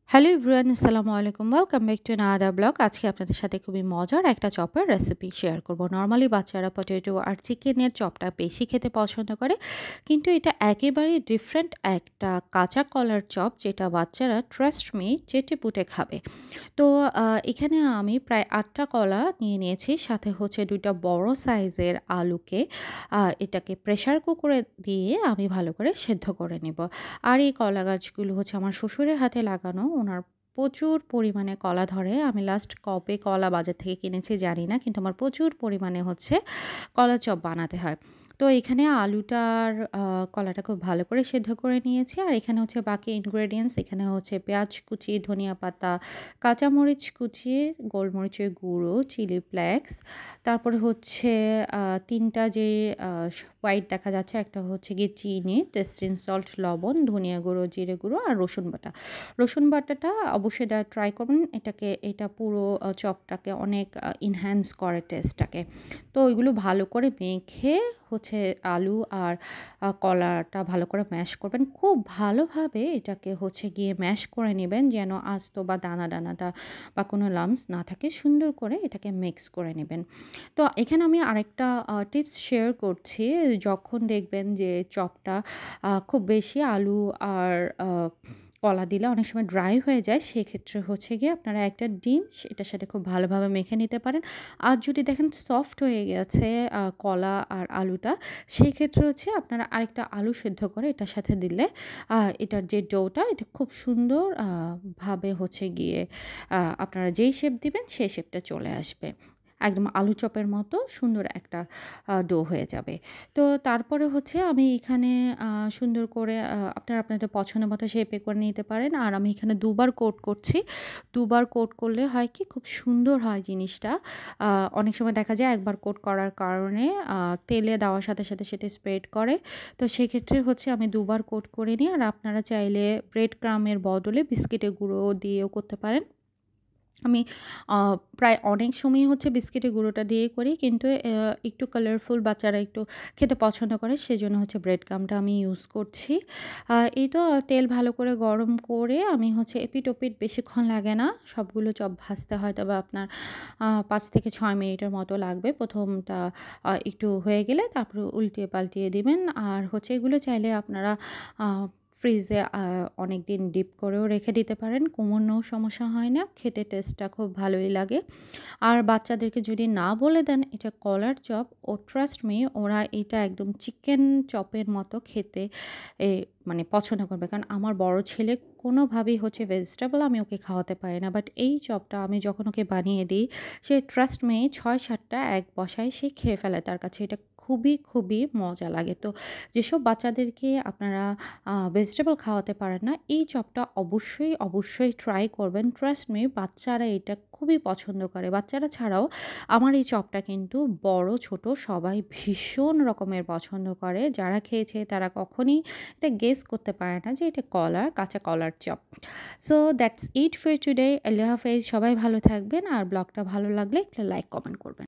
Hello everyone, আসসালামু আলাইকুম। Welcome back to another blog. আজকে আপনাদের সাথে খুবই মজার একটা চপের রেসিপি শেয়ার করব। নরমালি বাচ্চারা পটেটো আর চিকেনের চপটা বেশি খেতে পছন্দ করে, কিন্তু এটা একেবারেই ডিফারেন্ট একটা কাঁচা কলার চপ, যেটা বাচ্চারা ট্রাস্ট মি চেটেপুটে খাবে। তো এখানে আমি প্রায় ৮টা কলা নিয়ে নিয়েছি, সাথে হচ্ছে ২টা বড় সাইজের আলুকে এটাকে প্রেশার কুকারে দিয়ে আমি ভালো করে সেদ্ধ করে নেব। আর এই কলা গাছগুলো হচ্ছে আমার শ্বশুরের হাতে লাগানো। উনার প্রচুর পরিমাণে কলা ধরে। আমি লাস্ট কবে কলা বাজার থেকে কিনেছি জানি না। কিন্তু আমার প্রচুর পরিমাণে হচ্ছে কলার চপ বানাতে হয়। তো এখানে আলুটার কলাটা খুব ভালো করে সেদ্ধ করে নিয়েছি। আর এখানে হচ্ছে বাকি ইনগ্রেডিয়েন্টস, এখানে হচ্ছে পেঁয়াজ কুচি, ধনিয়া পাতা, কাঁচামরিচ কুচি, গোলমরিচের গুঁড়ো, চিলি ফ্লেক্স, তারপরে হচ্ছে ৩ টা যে হোয়াইট দেখা যাচ্ছে, একটা হচ্ছে গিয়ে চিনি, টেস্টিং সল্ট, লবণ, ধনিয়া গুঁড়ো, জিরে গুঁড়ো আর রসুন বাটা। রসুন বাটাটা অবশ্যই দেওয়ার ট্রাই করবেন। এটা পুরো চপটাকে অনেক এনহ্যান্স করে টেস্টটাকে। তো ওইগুলো ভালো করে মেখে হচ্ছে আলু আর কলাটা ভালো করে ম্যাশ করবেন। খুব ভালোভাবে এটাকে হচ্ছে গিয়ে ম্যাশ করে নেবেন, যেন আস্ত বা দানা-দানাটা বা কোনো লাম্পস না থাকে। সুন্দর করে এটাকে মিক্স করে নেবেন। তো এখানে আমি আরেকটা টিপস শেয়ার করছি। যখন দেখবেন যে চপটা খুব বেশি আলু আর আ কলা দিলে অনেক সময় ড্রাই হয়ে যায়, সেক্ষেত্রে হচ্ছে গিয়ে আপনারা একটা ডিম এটার সাথে খুব ভালোভাবে মেখে নিতে পারেন। আর যদি দেখেন সফট হয়ে গেছে কলা আর আলুটা, সেই ক্ষেত্রে হচ্ছে আপনারা আরেকটা আলু সেদ্ধ করে এটার সাথে দিলে এটার যে ডোটা এটা খুব সুন্দর ভাবে হচ্ছে গিয়ে আপনারা যেই শেপ দিবেন সেই শেপটা চলে আসবে। একদম আলু চপের মতো সুন্দর একটা ডো হয়ে যাবে। তো তারপরে হচ্ছে আমি এখানে সুন্দর করে আপনারা আপনাদের পছন্দ মতো শেপে করে নিতে পারেন। আর আমি এখানে ২ বার কোট করছি। ২ বার কোট করলে হয় কি, খুব সুন্দর হয় জিনিসটা। আ অনেক সময় দেখা যায় একবার কোট করার কারণে আ তেলে দেওয়ার সাথে, সাথে সেটা স্প্রেড করে। তো সেক্ষেত্রে হচ্ছে আমি ২ বার কোট করে নিই। আর আপনারা চাইলে ব্রেড ক্রাম্বের বদলে বিস্কিটের গুঁড়ো দিয়েও করতে পারেন। আমি আ প্রায় অনেক সময়ই হচ্ছে বিস্কিটের গুঁড়োটা দিয়েই করি। কিন্তু একটু কালারফুল বাচ্চারা একটু খেতে পছন্দ করে, সেজন্য হচ্ছে ব্রেড ক্রাম্বটা আমি ইউজ করছি। এই তো তেল ভালো করে গরম করে আমি হচ্ছে এপিঠ-ওপিঠ বেশিক্ষণ লাগে না। সবগুলো চপ ভাজতে হয়তোবা আপনার ৫ থেকে ৬ মিনিটের মতো লাগবে। ১ম টা একটু হয়ে গেলে তারপরে উল্টিয়ে পাল্টিয়ে দিবেন। আর হচ্ছে এগুলো চাইলে আপনারা আ ফ্রিজে অনেকদিন ডিপ করেও রেখে দিতে পারেন। কোনো সমস্যা হয় না। খেতে টেস্টটা খুব ভালোই লাগে। আর বাচ্চাদেরকে যদি না বলে দেন এটা কলার চপ, ট্রাস্ট মি ওরা এটা একদম চিকেন চপের মতো খেতে এ মানে পছন্দ করবে। কারণ আমার বড় ছেলে কোনোভাবেই হচ্ছে ভেজিটেবল আমি ওকে খাওয়াতে পারি না। বাট এই চপটা আমি যখন ওকে বানিয়ে দিই, সে ট্রাস্ট মি ৬-৭ টা এক বসায় সে খেয়ে ফেলে। তার কাছে এটা খুবই, খুবই মজা লাগে। তো যেসব বাচ্চাদেরকে আপনারা ভেজিটেবল খাওয়াতে পারেন না, এই চপটা অবশ্যই, অবশ্যই ট্রাই করবেন। ট্রাস্ট মি বাচ্চারা এটা খুবই পছন্দ করে। বাচ্চারা ছাড়াও আমার এই চপটা কিন্তু বড়, ছোট সবাই ভীষণ রকমের পছন্দ করে। যারা খেয়েছে তারা কখনই এটা গেস করতে পারে না যে এটা কাঁচা কলার chop. So that's it for today. আল্লাহ হাফেজ। সবাই ভালো থাকবেন। আর ব্লগটা ভালো লাগলে একটা লাইক, কমেন্ট করবেন।